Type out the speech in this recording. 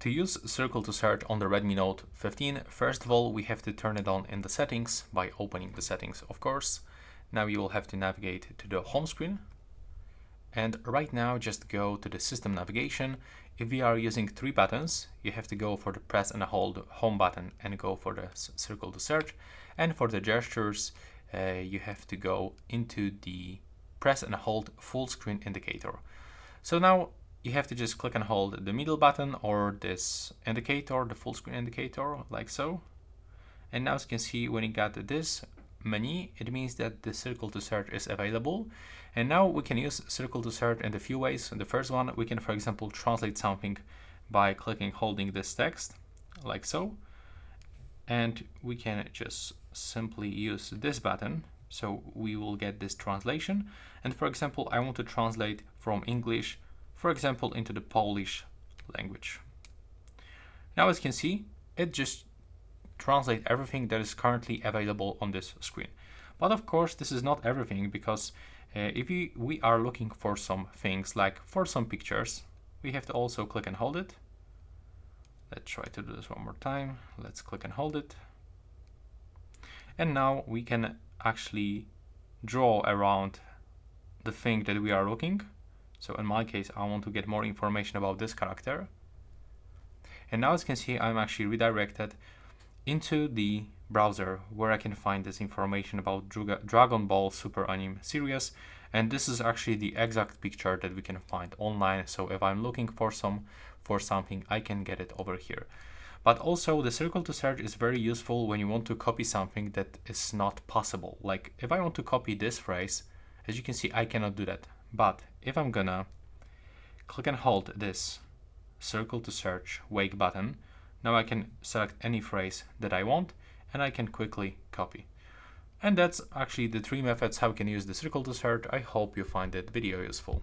To use circle to search on the Redmi Note 15, first of all, we have to turn it on in the settings by opening the settings, of course. Now you will have to navigate to the home screen. And right now, just go to the system navigation. If we are using 3 buttons, you have to go for the press and hold home button and go for the circle to search. And for the gestures, you have to go into the press and hold full screen indicator. So now you have to just click and hold the middle button or this indicator, the full screen indicator, like so. And now as you can see, when you got this menu, it means that the circle to search is available. And now we can use circle to search in a few ways. The first one, we can, for example, translate something by clicking, holding this text, like so. And we can just simply use this button. So we will get this translation. And for example, I want to translate from English, for example, into the Polish language. Now, as you can see, it just translates everything that is currently available on this screen. But of course, this is not everything, because if we are looking for some things, like for some pictures, we have to also click and hold it. Let's try to do this one more time. Let's click and hold it. And now we can actually draw around the thing that we are looking. So in my case, I want to get more information about this character. And now as you can see, I'm actually redirected into the browser where I can find this information about Dragon Ball Super Anime series. And this is actually the exact picture that we can find online. So if I'm looking for something, I can get it over here. But also the circle to search is very useful when you want to copy something that is not possible. Like if I want to copy this phrase, as you can see, I cannot do that. But if I'm gonna click and hold this circle to search wake button, now I can select any phrase that I want and I can quickly copy. And that's actually the 3 methods how you can use the circle to search. I hope you find that video useful.